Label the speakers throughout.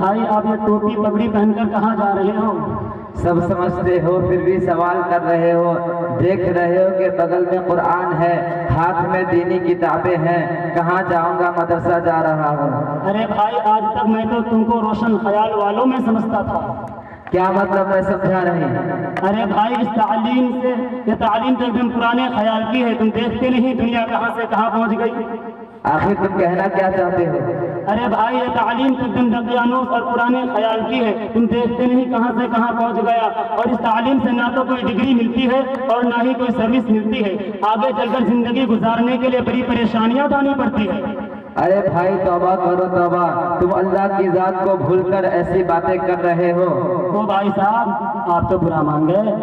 Speaker 1: بھائی آپ یہ ٹوپی پگڑی پہن کر کہاں جا رہے ہو؟
Speaker 2: سب سمجھتے ہو پھر بھی سوال کر رہے ہو؟ دیکھ رہے ہو کہ بغل میں قرآن ہے، ہاتھ میں دینی کتابیں ہیں، کہاں جاؤں گا؟ مدرسہ جا رہا ہوں۔
Speaker 1: ارے بھائی آج تک میں تو تم کو روشن خیال والوں میں سمجھتا تھا۔
Speaker 2: کیا مطلب؟ میں سمجھا نہیں۔
Speaker 1: ارے بھائی اس تعلیم سے، یہ تعلیم تو ایک دم پرانے خیال کی ہے، تم دیکھتے نہیں دنیا کہاں سے کہاں پہنچ گئی۔
Speaker 2: آخر تم کہنا کیا چاہتے ہو؟
Speaker 1: ارے بھائی یہ تعلیم تو ایک دم دقیانوس اور پرانے خیال کی ہے، تم دیکھتے نہیں کہاں سے کہاں پہنچ گیا، اور اس تعلیم سے نہ تو کوئی ڈگری ملتی ہے اور نہ ہی کوئی سروس ملتی ہے، آگے چل کر زندگی گزارنے کے لیے بڑی پریشانیاں اٹھانی پڑتی ہے۔
Speaker 2: ارے بھائی توبہ کرو توبہ، تم اللہ کی ذات کو بھول کر ایسی باتیں کر رہے ہو۔
Speaker 1: وہ بھائی صاحب آپ تو برا مان گئے،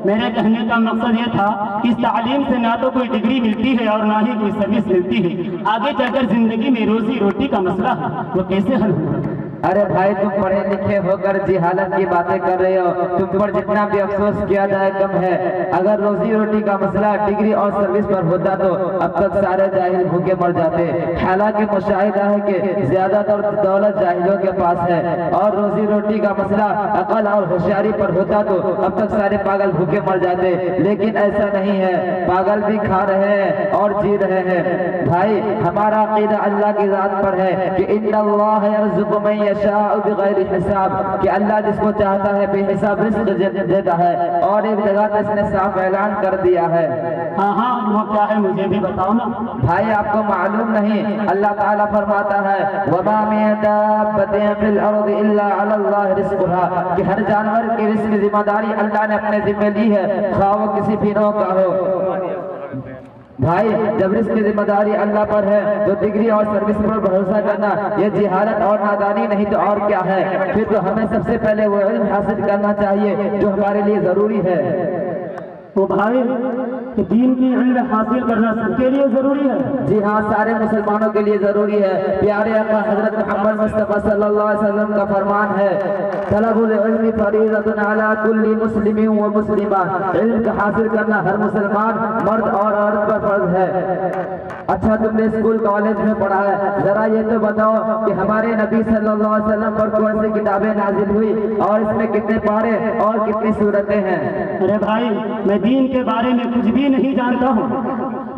Speaker 1: میرے کہنے کا مقصد یہ تھا کہ اس تعلیم سے نہ تو کوئی ڈگری ملتی ہے اور نہ ہی کوئی سروس ملتی ہے، آگے چل کر زندگی میں روزی روٹی کا مسئلہ ہے وہ کیسے حل ہوگا؟
Speaker 2: ارے بھائی تم پڑھے لکھے ہو کر جہالت کی باتیں کر رہے ہو، تم پر جتنا بھی افسوس کیا جائے کم ہے۔ اگر روزی روٹی کا مسئلہ ڈگری اور سروس پر ہوتا تو اب تک سارے جاہل بھوکے مر جاتے۔ حالانکہ مشاہدہ ہے کہ زیادہ تر دولت جاہلوں کے پاس ہے، اور روزی روٹی کا مسئلہ عقل اور ہوشیاری پر ہوتا تو اب تک سارے پاگل بھوکے مر جاتے، لیکن ایسا نہیں ہے، پاگل بھی کھا رہے ہیں اور جی رہے ہیں۔ بھائی ہمارا عقیدہ اللہ کی ذات پر ہے کہ ان اللہ یرزق من یشاء بغیر حساب، کہ اللہ جس کو چاہتا ہے بے حساب رزق دیتا ہے، اور ایک جگہ تو اس نے صاف اعلان کر دیا ہے۔
Speaker 1: ہاں وہ کیا ہے مجھے بھی بتاؤ نا۔
Speaker 2: بھائی آپ کو معلوم نہیں؟ اللہ تعالیٰ فرماتا ہے وَمَا مِن دَابَّةٍ فِي الْأَرْضِ إِلَّا عَلَى اللَّهِ رِزْقُهَا، کہ ہر جانور کی رزق کی ذمہ داری اللہ نے اپنے ذمہ لی ہے، خواہ وہ کسی بھی نوع کا ہو۔ بھائی جب رزق کی ذمہ داری اللہ پر ہے تو ڈگری اور سروس پر بھروسہ کرنا یہ جہالت اور نادانی نہیں تو اور کیا ہے؟ پھر تو ہمیں سب سے پہلے وہ علم حاصل کرنا چاہیے جو ہمارے لیے ضروری ہے۔
Speaker 1: وہ بھائی کہ دین کی علم حاصل کرنا سب کے لیے ضروری ہے؟
Speaker 2: جی ہاں، سارے مسلمانوں کے لیے ضروری ہے۔ پیارے آقا حضرت محمد مصطفیٰ صلی اللہ علیہ وسلم کا فرمان ہے طلب العلم فریضۃ علی کل مسلم و مسلمہ، علم کا حاصل کرنا ہر مسلمان مرد اور عورت پر فرض ہے۔ اچھا تم نے اسکول کالج میں پڑھا ہے، ذرا یہ تو بتاؤ کہ ہمارے نبی صلی اللہ علیہ وسلم پر کون سی کتابیں نازل ہوئی اور اس میں کتنے پارے اور کتنی صورتیں ہیں؟
Speaker 1: ارے بھائی میں دین کے بارے میں کچھ بھی نہیں جانتا ہوں،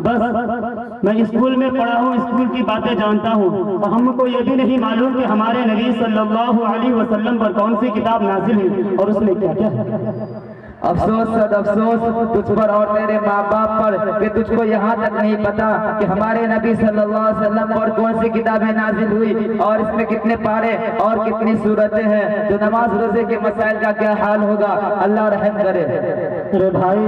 Speaker 1: بس میں اسکول میں پڑھا ہوں، اسکول کی باتیں جانتا ہوں، اور ہم کو یہ بھی نہیں معلوم کہ ہمارے نبی صلی اللہ علیہ وسلم پر کون سی کتاب نازل ہوئی اور اس میں کیا کیا ہے۔
Speaker 2: افسوس صد افسوس تجھ پر اور تیرے ماں باپ پر کہ تجھ کو یہاں تک نہیں پتا کہ ہمارے نبی صلی اللہ علیہ وسلم پر کون سی کتابیں نازل ہوئی اور اس میں کتنے پارے اور کتنی صورتیں ہیں۔ تو نماز روزے کے مسائل کا کیا حال ہوگا؟ اللہ رحم کرے۔
Speaker 1: ارے بھائی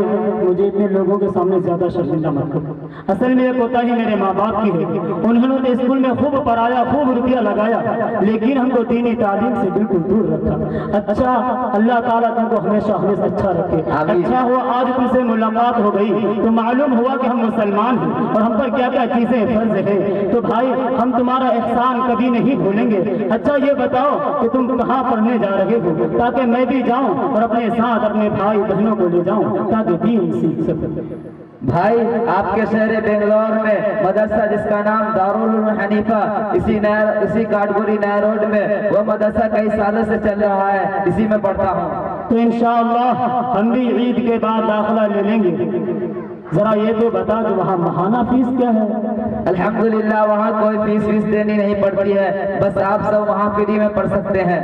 Speaker 1: مجھے اتنے لوگوں کے سامنے زیادہ شرمندہ مت کرو، اصل میں یہ کوتاہی میرے ماں باپ کی ہے، انہوں نے اسکول میں خوب پڑھایا، خوب روپیہ لگایا، لیکن ہم کو دینی تعلیم سے بالکل دور رکھا۔ اچھا اللہ تعالیٰ تم کو ہمیشہ ہمیشہ اچھا رکھے۔ اچھا ہوا آج تم سے ملاقات ہو گئی تو معلوم ہوا کہ ہم مسلمان ہیں اور ہم پر کیا کیا چیزیں فرض ہیں، تو بھائی ہم تمہارا احسان کبھی نہیں بھولیں گے۔ اچھا یہ بتاؤ کہ تم کہاں پڑھنے جا رہے ہو تاکہ میں بھی جاؤں اور اپنے ساتھ اپنے بھائی بہنوں کو لے جاؤں تاکہ دین سیکھ سکوں۔
Speaker 2: بھائی آپ کے شہر بنگلور میں مدرسہ جس کا نام دارالعلوم حنیفہ اسی کاٹگوری نئے روڈ میں وہ مدرسہ کئی سالوں سے چل رہا ہے، اسی میں پڑھتا ہوں۔
Speaker 1: تو انشاءاللہ ہم بھی عید کے بعد داخلہ لے لیں گے۔ ذرا یہ تو بتا کہ وہاں ماہانہ فیس کیا ہے؟
Speaker 2: الحمدللہ وہاں کوئی فیس دینی نہیں پڑتی ہے، بس آپ سب وہاں فری میں پڑھ سکتے ہیں۔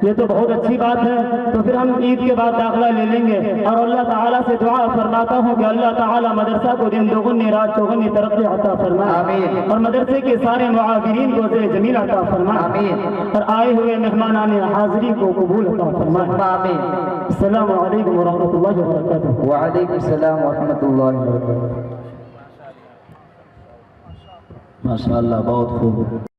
Speaker 1: یہ تو بہت اچھی بات ہے، تو پھر ہم عید کے بعد داخلہ لے لیں گے، اور اللہ تعالیٰ سے دعا فرماتا ہوں کہ اللہ تعالیٰ مدرسہ کو دن دوگنی رات چوگنی ترقی عطا فرمائے،
Speaker 2: آمین،
Speaker 1: اور مدرسے کے سارے معاورین کو زیر جمیل عطا فرمائے،
Speaker 2: آمین، اور
Speaker 1: آئے ہوئے مہمانان حاضری کو قبول عطا فرمائے،
Speaker 2: آمین۔
Speaker 1: السلام علیکم ورحمۃ اللہ وبرکاتہ۔
Speaker 2: وعلیکم السلام ورحمۃ اللہ وبرکاتہ۔
Speaker 1: ماشاءاللہ بہت خوب۔